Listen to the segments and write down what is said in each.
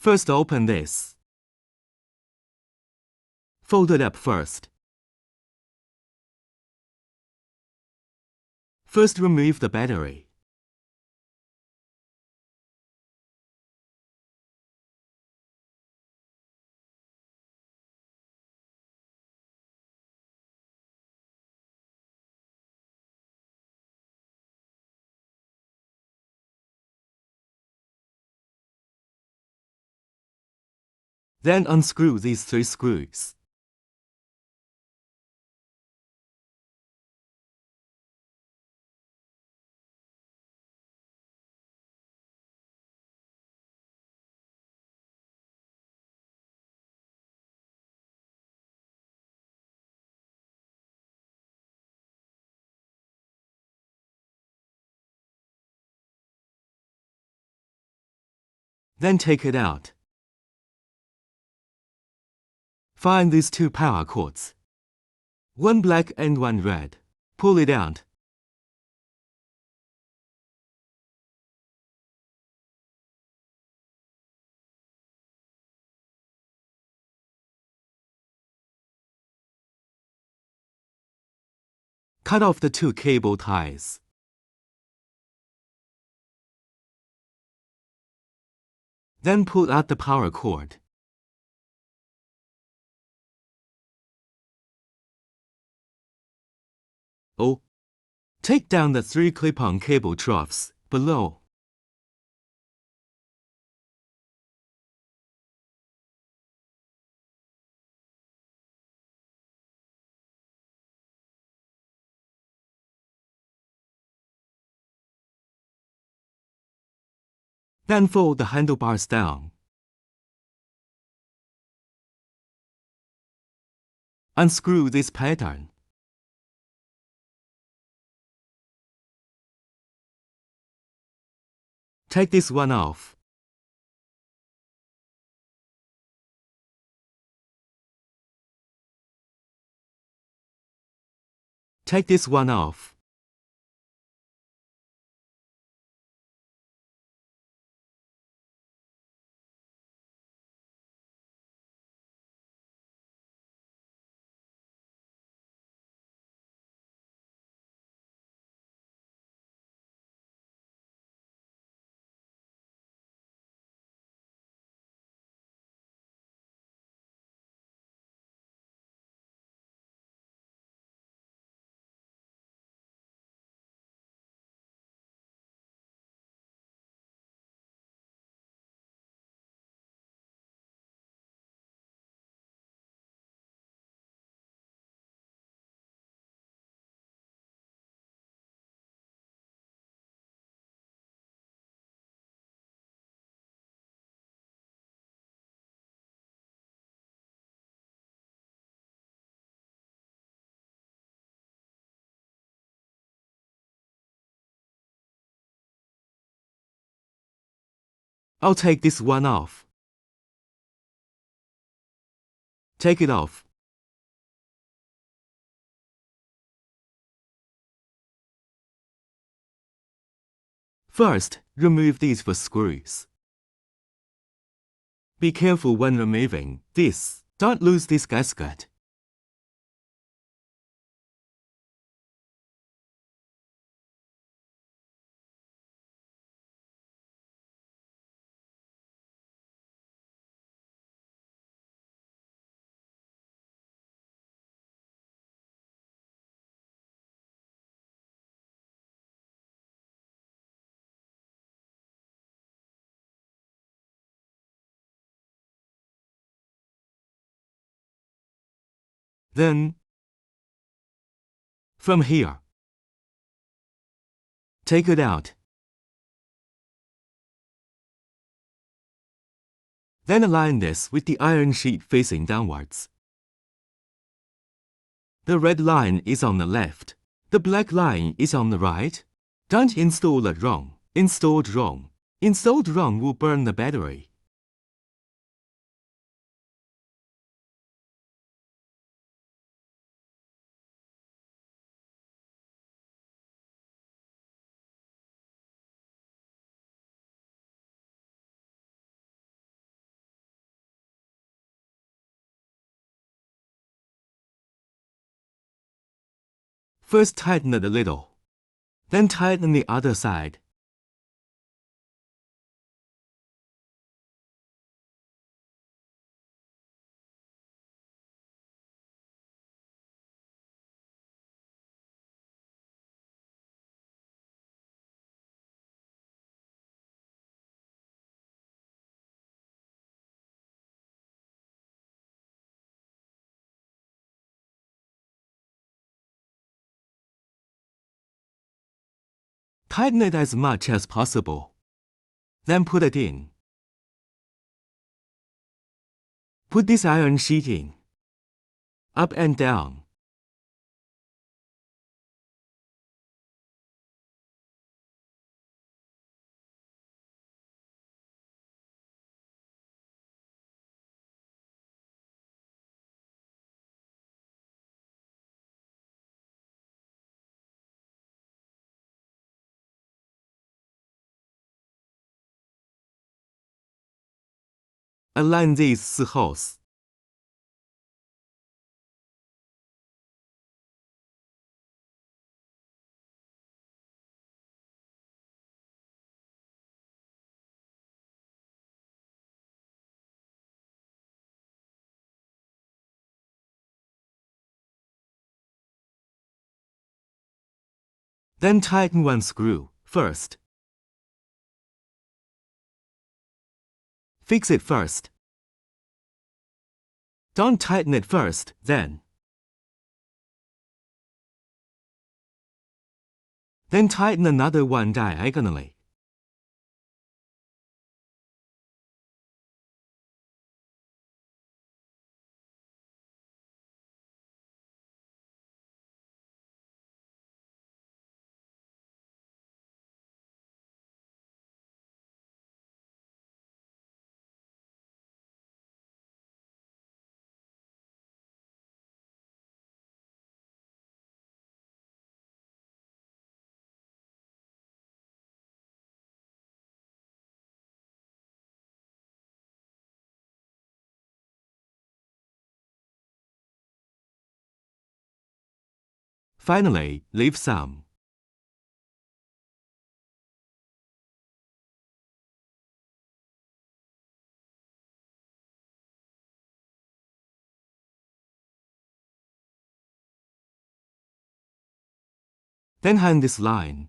First open this. Fold it up first. First remove the battery. Then unscrew these 3 screws. Then take it out. Find these 2 power cords. One black and one red. Pull it out. Cut off the 2 cable ties. Then pull out the power cord. Oh, take down the 3 clip-on cable troughs below. Then fold the handlebars down. Unscrew this pattern. Take this one off. Take this one off. I'll take this one off. Take it off. First, remove these 4 screws. Be careful when removing this. Don't lose this gasket. Then, from here, take it out. Then align this with the iron sheet facing downwards. The red line is on the left. The black line is on the right. Don't install it wrong. Installed wrong. Installed wrong will burn the battery. First tighten it a little. Then tighten the other side. Tighten it as much as possible. Then put it in. Put this iron sheet in. Up and down. Align these 4 holes. Then tighten one screw first. Fix it first. Don't tighten it first, then. Then tighten another one diagonally. Finally, leave some. Then hang this line.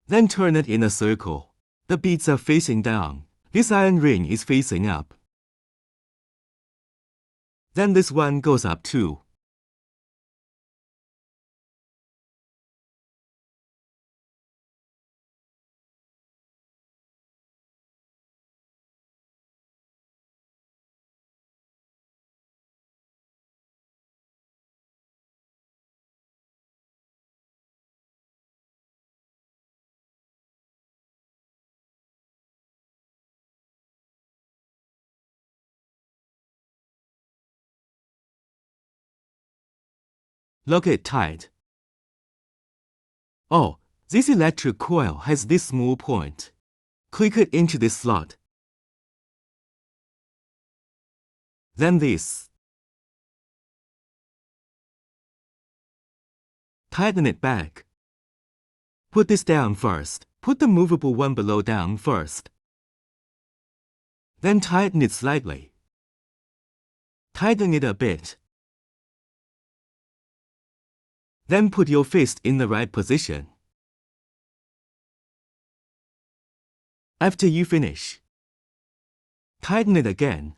Then turn it in a circle. The beads are facing down. This iron ring is facing up. Then this one goes up too. Lock it tight. Oh, this electric coil has this small point. Click it into this slot. Then this. Tighten it back. Put this down first. Put the movable one below down first. Then tighten it slightly. Tighten it a bit. Then put your fist in the right position. After you finish, tighten it again.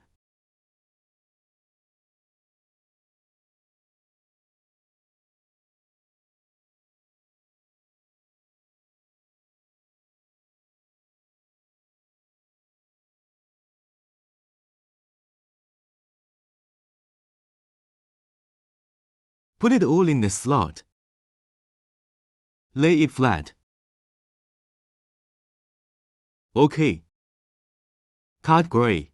Put it all in the slot. Lay it flat. OK. Cut gray.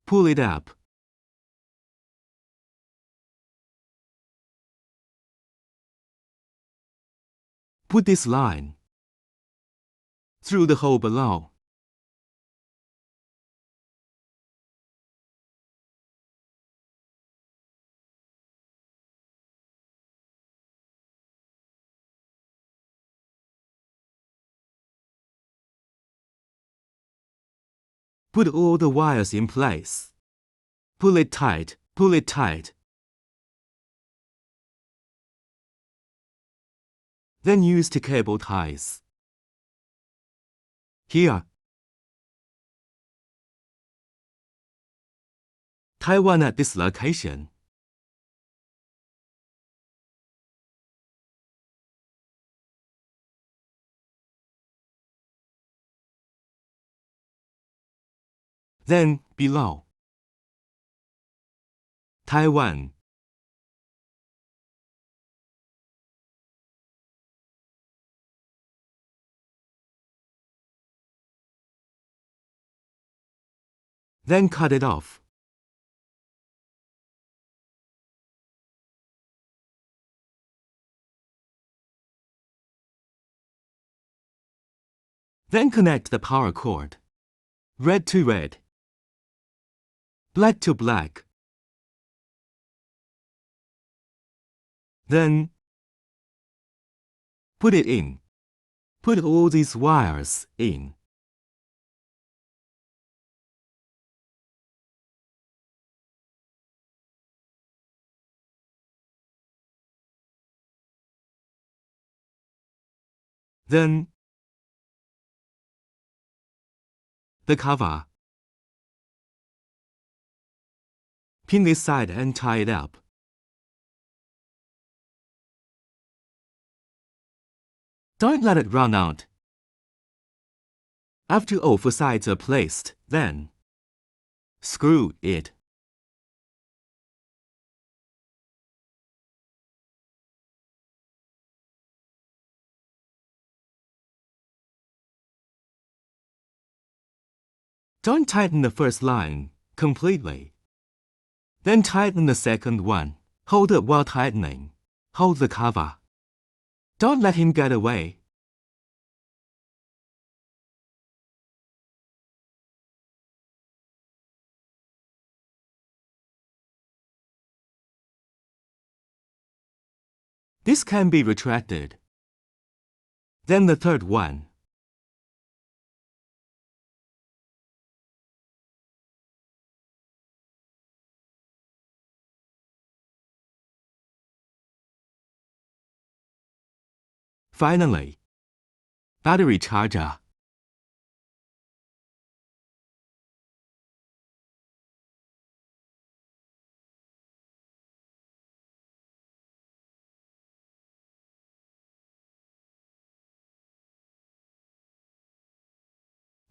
Pull it up. Put this line through the hole below. Put all the wires in place. Pull it tight, pull it tight. Then use the cable ties. Here. Tie one at this location. Then, below. Tie one. Then cut it off. Then connect the power cord. Red to red. Black to black. Then, put it in. Put all these wires in. Then, the cover. Pin this side and tie it up. Don't let it run out. After all four sides are placed, then screw it. Don't tighten the first line completely. Then tighten the second one. Hold it while tightening. Hold the cover. Don't let him get away. This can be retracted. Then the third one. Finally, battery charger.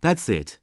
That's it.